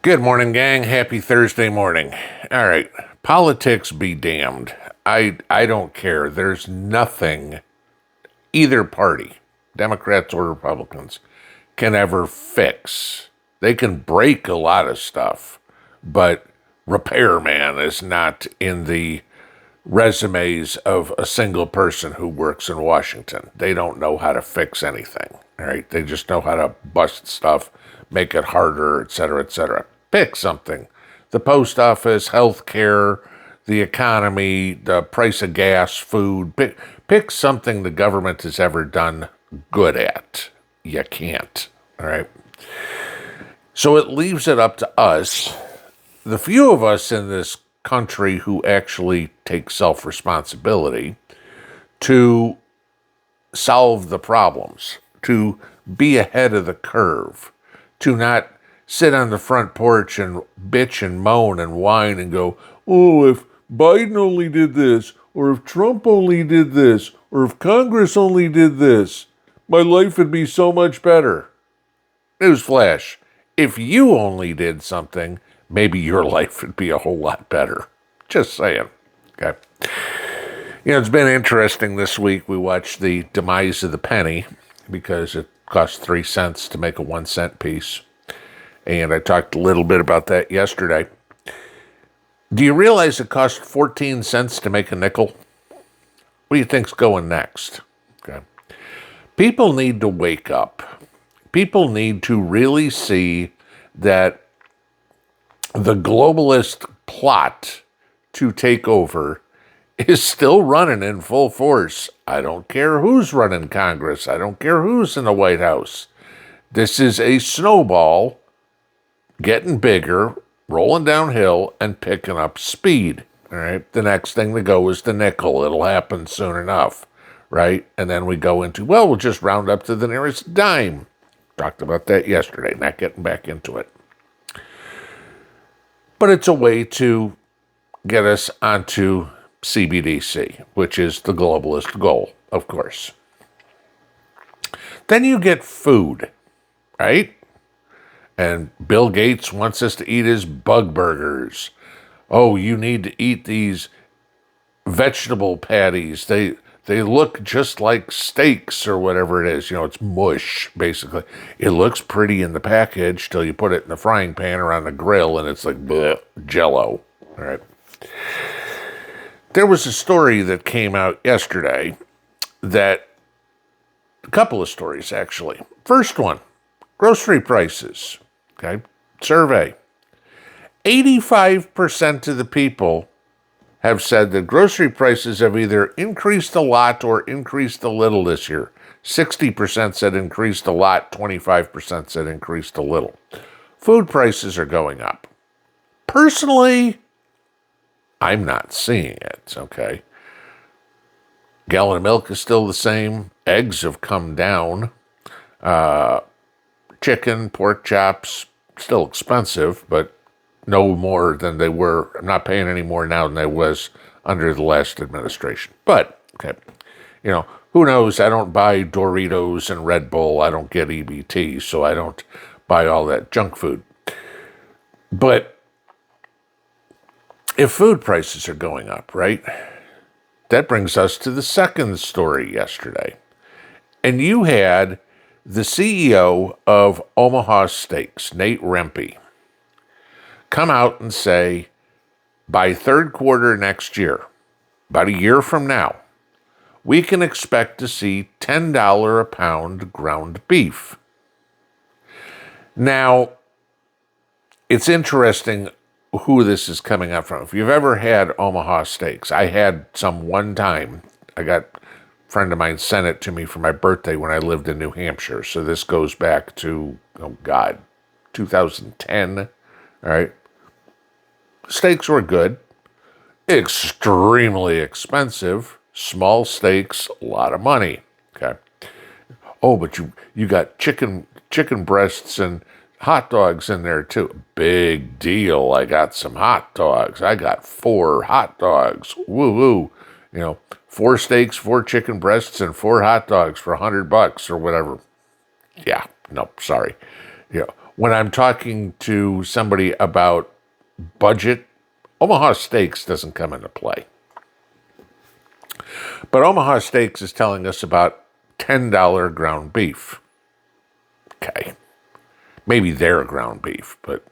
Good morning, gang. Happy Thursday morning. All right. Politics be damned. I don't care. There's nothing either party, Democrats or Republicans, can ever fix. They can break a lot of stuff, but repairman is not in the resumes of a single person who works in Washington. They don't know how to fix anything. All right. They just know how to bust stuff, make it harder, et cetera, et cetera. Pick something. The post office, health care, the economy, the price of gas, food. Pick something the government has ever done good at. You can't. All right. So it leaves it up to us, the few of us in this country who actually take self-responsibility, to solve the problems, to be ahead of the curve, to not sit on the front porch and bitch and moan and whine and go, oh, if Biden only did this, or if Trump only did this, or if Congress only did this, my life would be so much better. Newsflash, if you only did something, maybe your life would be a whole lot better. Just saying. Okay. It's been interesting this week. We watched the demise of the penny because it cost 3 cents to make a 1 cent piece. And I talked a little bit about that yesterday. Do you realize it cost 14 cents to make a nickel? What do you think's going next? Okay. People need to wake up. People need to really see that the globalist plot to take over is still running in full force. I don't care who's running Congress. I don't care who's in the White House. This is a snowball getting bigger, rolling downhill, and picking up speed. All right. The next thing to go is the nickel. It'll happen soon enough. Right. And then we go into, well, we'll just round up to the nearest dime. Talked about that yesterday, not getting back into it. But it's a way to get us onto CBDC, which is the globalist goal, of course. Then you get food, right? And Bill Gates wants us to eat his bug burgers. Oh, you need to eat these vegetable patties. They look just like steaks or whatever it is. It's mush, basically. It looks pretty in the package till you put it in the frying pan or on the grill, and it's like bleh, Jell-O. All right. There was a story that came out yesterday a couple of stories, actually. First one, grocery prices. Okay. Survey. 85% of the people have said that grocery prices have either increased a lot or increased a little this year. 60% said increased a lot, 25% said increased a little. Food prices are going up. Personally, I'm not seeing it, okay? Gallon of milk is still the same. Eggs have come down. Chicken, pork chops, still expensive, but no more than they were. I'm not paying any more now than I was under the last administration. But, okay, who knows? I don't buy Doritos and Red Bull. I don't get EBT, so I don't buy all that junk food. But if food prices are going up, right, that brings us to the second story yesterday. And you had the CEO of Omaha Steaks, Nate Rempe, come out and say, by third quarter next year, about a year from now, we can expect to see $10 a pound ground beef. Now, it's interesting who this is coming up from. If you've ever had Omaha Steaks, I had some one time. A friend of mine sent it to me for my birthday when I lived in New Hampshire. So this goes back to, 2010. All right. Steaks were good. Extremely expensive. Small steaks, a lot of money. Okay. Oh, but you got chicken breasts and hot dogs in there too. Big deal. I got some hot dogs. I got 4 hot dogs. Woo woo. 4 steaks, 4 chicken breasts, and 4 hot dogs for $100 or whatever. Yeah, no, sorry. when I'm talking to somebody about budget, Omaha Steaks doesn't come into play. But Omaha Steaks is telling us about $10 ground beef. Okay. Maybe their ground beef, but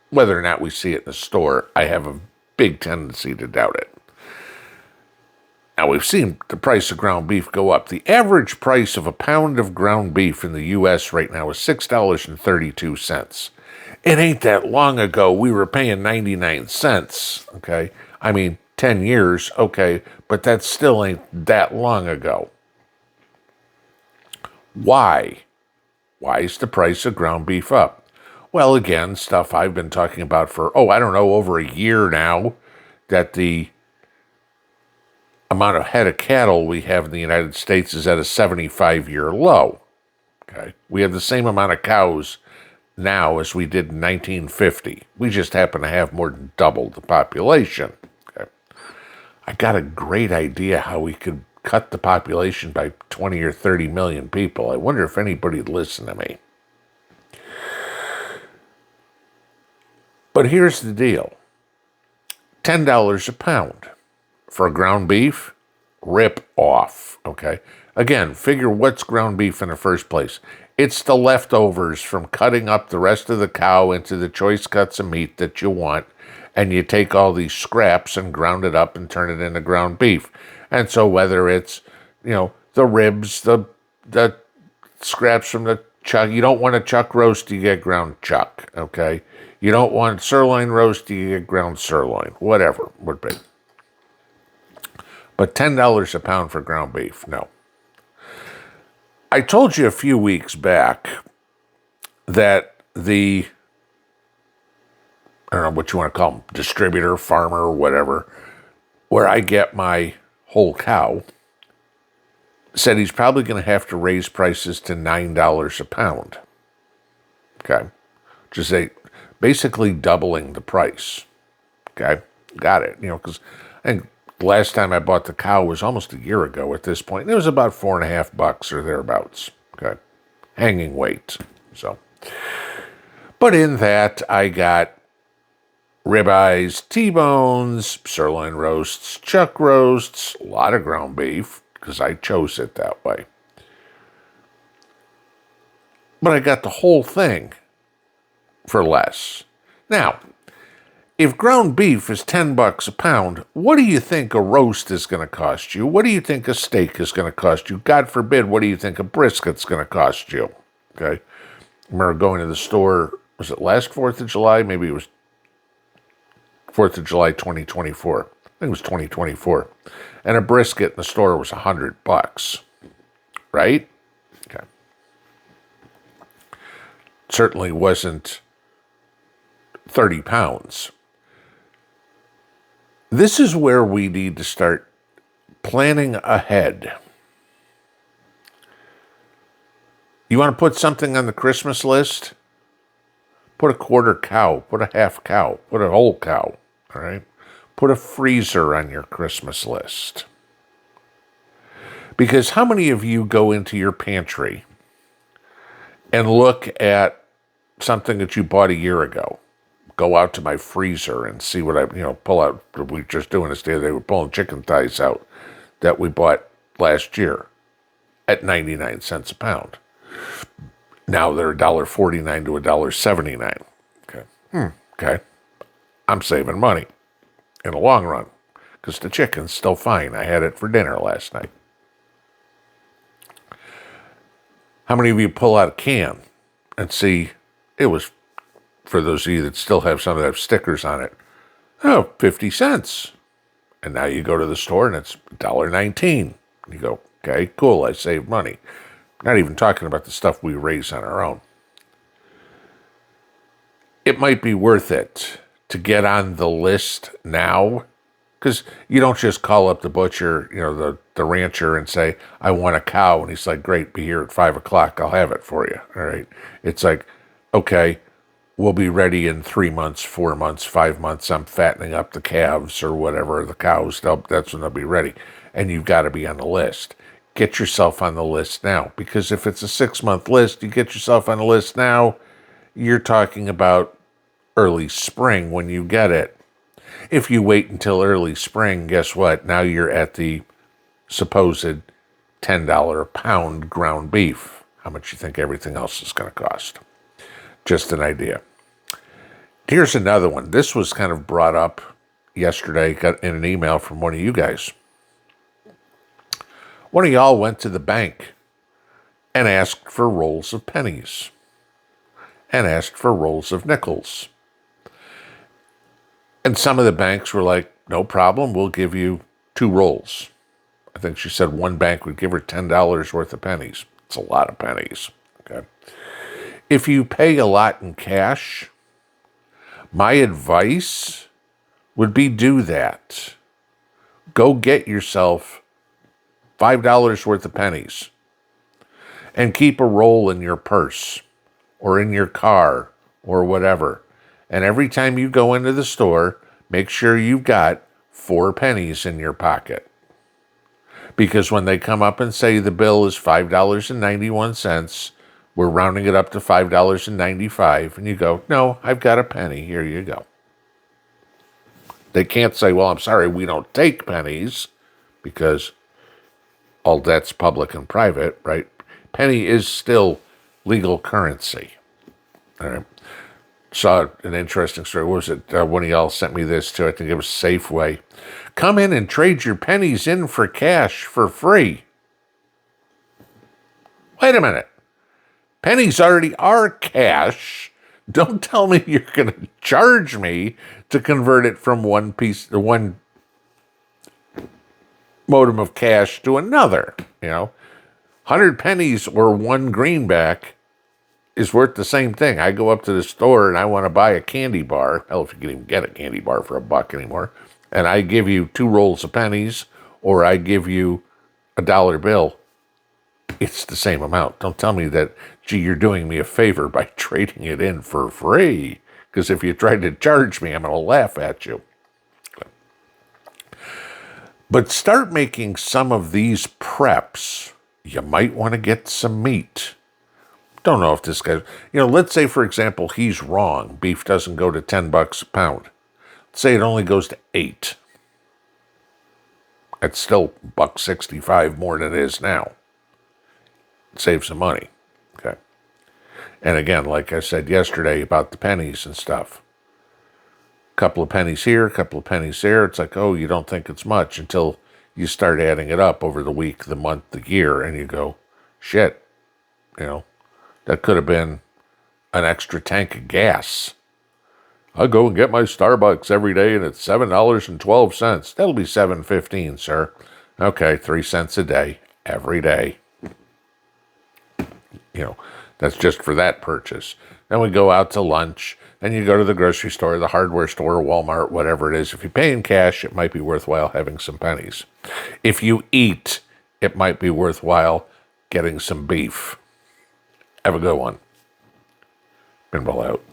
whether or not we see it in the store, I have a big tendency to doubt it. Now, we've seen the price of ground beef go up. The average price of a pound of ground beef in the U.S. right now is $6.32. It ain't that long ago we were paying 99 cents, okay? I mean, 10 years, okay, but that still ain't that long ago. Why? Why is the price of ground beef up? Well, again, stuff I've been talking about for, over a year now, that the amount of head of cattle we have in the United States is at a 75-year low. Okay, we have the same amount of cows now as we did in 1950. We just happen to have more than double the population. Okay, I got a great idea how we could cut the population by 20 or 30 million people. I wonder if anybody would listen to me. But here's the deal. $10 a pound. For ground beef, rip off, okay? Again, figure what's ground beef in the first place. It's the leftovers from cutting up the rest of the cow into the choice cuts of meat that you want, and you take all these scraps and ground it up and turn it into ground beef. And so whether it's, the ribs, the scraps from the chuck, you don't want a chuck roast, you get ground chuck, okay? You don't want sirloin roast, you get ground sirloin, whatever would be. But $10 a pound for ground beef, no. I told you a few weeks back that I don't know what you want to call them, distributor, farmer, whatever, where I get my whole cow, said he's probably going to have to raise prices to $9 a pound. Okay? Just basically doubling the price. Okay? Got it. Because I think the last time I bought the cow was almost a year ago at this point. And it was about $4.50 or thereabouts. Okay. Hanging weight. So. But in that, I got ribeyes, T-bones, sirloin roasts, chuck roasts, a lot of ground beef, because I chose it that way. But I got the whole thing for less. Now, if ground beef is $10 a pound, what do you think a roast is going to cost you? What do you think a steak is going to cost you? God forbid, what do you think a brisket's going to cost you? Okay. I remember going to the store, was it last 4th of July? Maybe it was 4th of July 2024. I think it was 2024. And a brisket in the store was $100. Right? Okay. Certainly wasn't 30 pounds. This is where we need to start planning ahead. You want to put something on the Christmas list? Put a quarter cow, put a half cow, put a whole cow, all right? Put a freezer on your Christmas list. Because how many of you go into your pantry and look at something that you bought a year ago? Go out to my freezer and see what I, pull out. We were just doing this the other day. We're pulling chicken thighs out that we bought last year at 99 cents a pound. Now they're $1.49 to $1.79. Okay. Okay. I'm saving money in the long run because the chicken's still fine. I had it for dinner last night. How many of you pull out a can and see it was, for those of you that still have some of that stickers on it, 50 cents. And now you go to the store and it's $1.19. You go, okay, cool, I saved money. Not even talking about the stuff we raise on our own. It might be worth it to get on the list now, because you don't just call up the butcher, the rancher and say, I want a cow. And he's like, great, be here at 5 o'clock. I'll have it for you. All right. It's like, okay, we'll be ready in 3 months, 4 months, 5 months. I'm fattening up the calves or whatever, the cows. That's when they'll be ready. And you've got to be on the list. Get yourself on the list now. Because if it's a 6-month list, you get yourself on the list now, you're talking about early spring when you get it. If you wait until early spring, guess what? Now you're at the supposed $10 a pound ground beef. How much you think everything else is going to cost? Just an idea. Here's another one. This was kind of brought up yesterday, got in an email from one of you guys. One of y'all went to the bank and asked for rolls of pennies and asked for rolls of nickels. And some of the banks were like, no problem, we'll give you 2 rolls. I think she said one bank would give her $10 worth of pennies. It's a lot of pennies. Okay. If you pay a lot in cash, my advice would be do that. Go get yourself $5 worth of pennies and keep a roll in your purse or in your car or whatever. And every time you go into the store, make sure you've got 4 pennies in your pocket. Because when they come up and say the bill is $5.91, we're rounding it up to $5.95, and you go, no, I've got a penny, here you go. They can't say, well, I'm sorry, we don't take pennies, because all that's public and private, right? Penny is still legal currency. All right. Saw an interesting story. What was it? One of y'all sent me this too. I think it was Safeway. Come in and trade your pennies in for cash for free. Wait a minute. Pennies already are cash. Don't tell me you're going to charge me to convert it from one modem of cash to another. 100 pennies or 1 greenback is worth the same thing. I go up to the store and I want to buy a candy bar. Hell, if you can even get a candy bar for $1 anymore. And I give you 2 rolls of pennies, or I give you a dollar bill. It's the same amount. Don't tell me that, gee, you're doing me a favor by trading it in for free. Because if you try to charge me, I'm going to laugh at you. But start making some of these preps. You might want to get some meat. Don't know if this guy, let's say, for example, he's wrong. Beef doesn't go to $10 a pound. Let's say it only goes to 8. It's still $1.65 more than it is now. Save some money. Okay. And again, like I said yesterday about the pennies and stuff. A couple of pennies here, a couple of pennies there. It's like, oh, you don't think it's much until you start adding it up over the week, the month, the year, and you go, shit, that could have been an extra tank of gas. I go and get my Starbucks every day, and it's $7.12. That'll be $7.15, sir. Okay, 3 cents a day, every day. That's just for that purchase. Then we go out to lunch, and you go to the grocery store, the hardware store, Walmart, whatever it is. If you pay in cash, it might be worthwhile having some pennies. If you eat, it might be worthwhile getting some beef. Have a good one. Pinball out.